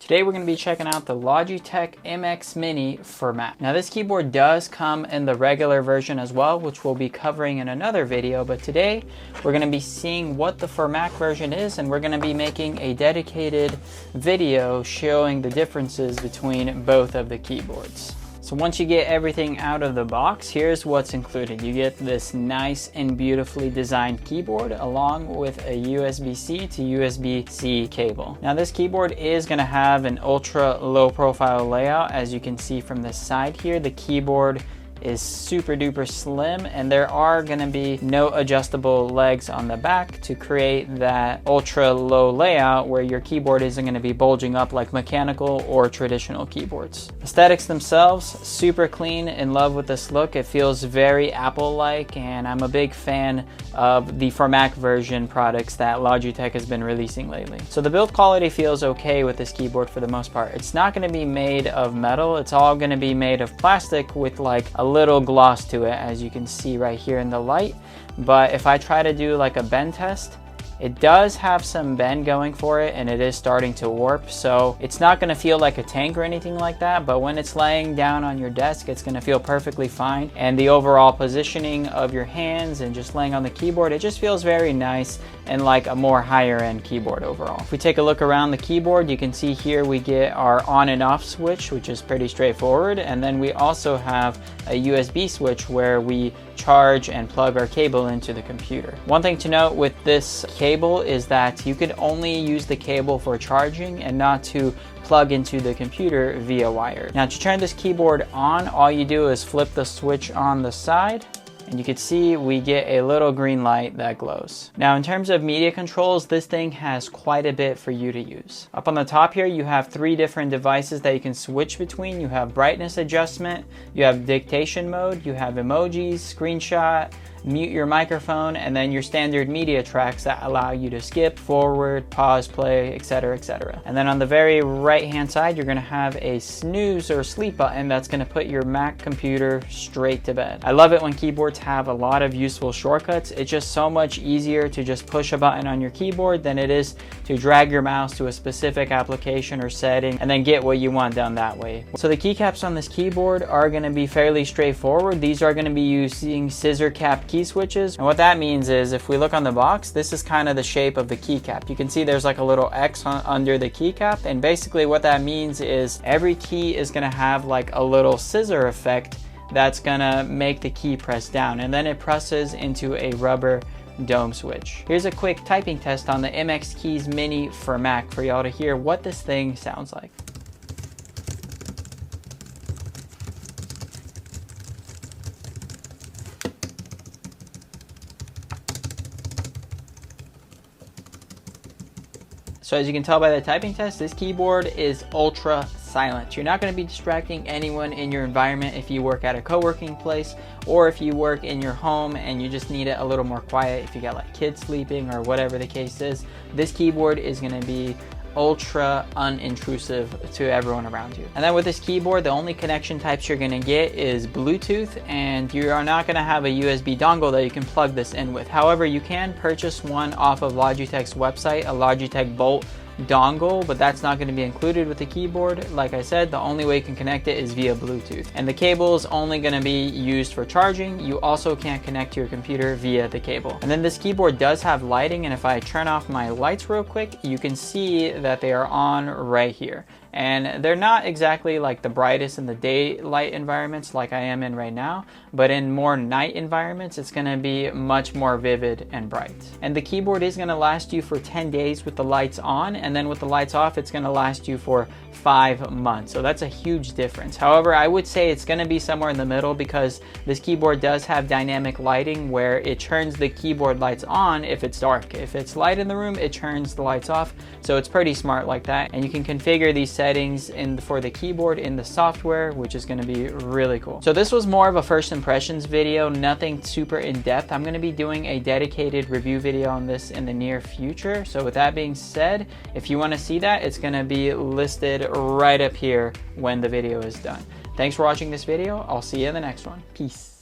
Today we're going to be checking out the Logitech MX Mini for Mac. Now this keyboard does come in the regular version as well, which we'll be covering in another video, but today we're going to be seeing what the for Mac version is, and we're going to be making a dedicated video showing the differences between both of the keyboards. So once you get everything out of the box, here's what's included. You get this nice and beautifully designed keyboard along with a USB-C to USB-C cable. Now this keyboard is going to have an ultra low profile layout. As you can see from the side here, the keyboard is super duper slim, and there are going to be no adjustable legs on the back to create that ultra low layout where your keyboard isn't going to be bulging up like mechanical or traditional keyboards. Aesthetics themselves, super clean, in love with this look. It feels very Apple-like, and I'm a big fan of the for Mac version products that Logitech has been releasing lately. So the build quality feels okay with this keyboard for the most part. It's not going to be made of metal, it's all going to be made of plastic with like a little gloss to it, as you can see right here in the light. But if I try to do like a bend test, it does have some bend going for it, and it is starting to warp, so it's not going to feel like a tank or anything like that, but when it's laying down on your desk, it's going to feel perfectly fine. And the overall positioning of your hands and just laying on the keyboard, it just feels very nice and like a more higher end keyboard overall. If we take a look around the keyboard, you can see here we get our on and off switch, which is pretty straightforward, and then we also have a USB switch where we charge and plug our cable into the computer. One thing to note with this cable is that you could only use the cable for charging and not to plug into the computer via wire. Now to turn this keyboard on, all you do is flip the switch on the side, and you can see we get a little green light that glows. Now in terms of media controls, this thing has quite a bit for you to use. Up on the top here, you have 3 different devices that you can switch between. You have brightness adjustment, you have dictation mode, you have emojis, screenshot, mute your microphone, and then your standard media tracks that allow you to skip, forward, pause, play, etc, etc. And then on the very right hand side, you're going to have a snooze or sleep button that's going to put your Mac computer straight to bed. I love it when keyboards have a lot of useful shortcuts. It's just so much easier to just push a button on your keyboard than it is to drag your mouse to a specific application or setting and then get what you want done that way. So the keycaps on this keyboard are going to be fairly straightforward. These are going to be using scissor cap key switches, and what that means is if we look on the box, this is kind of the shape of the keycap. You can see there's like a little X under the keycap, and basically what that means is every key is going to have like a little scissor effect that's going to make the key press down, and then it presses into a rubber dome switch. Here's a quick typing test on the MX Keys Mini for Mac for y'all to hear what this thing sounds like. So as you can tell by the typing test, this keyboard is ultra silent. You're not going to be distracting anyone in your environment if you work at a co-working place, or if you work in your home and you just need it a little more quiet, if you got like kids sleeping or whatever the case is. This keyboard is going to be ultra unintrusive to everyone around you. And then with this keyboard, the only connection types you're going to get is Bluetooth, and you are not going to have a USB dongle that you can plug this in with. However, you can purchase one off of Logitech's website, a Logitech Bolt dongle, but that's not going to be included with the keyboard. Like I said, the only way you can connect it is via Bluetooth, and the cable is only going to be used for charging. You also can't connect to your computer via the cable. And then this keyboard does have lighting, and if I turn off my lights real quick, you can see that they are on right here. And they're not exactly like the brightest in the daylight environments like I am in right now, but in more night environments, it's going to be much more vivid and bright. And the keyboard is going to last you for 10 days with the lights on, and then with the lights off, it's going to last you for 5 months. So that's a huge difference. However, I would say it's going to be somewhere in the middle, because this keyboard does have dynamic lighting where it turns the keyboard lights on if it's dark. If it's light in the room, it turns the lights off. So it's pretty smart like that. And you can configure these settings for the keyboard in the software, which is going to be really cool. So this was more of a first impressions video, nothing super in depth. I'm going to be doing a dedicated review video on this in the near future. So with that being said, if you want to see that, it's going to be listed right up here when the video is done. Thanks for watching this video. I'll see you in the next one. Peace.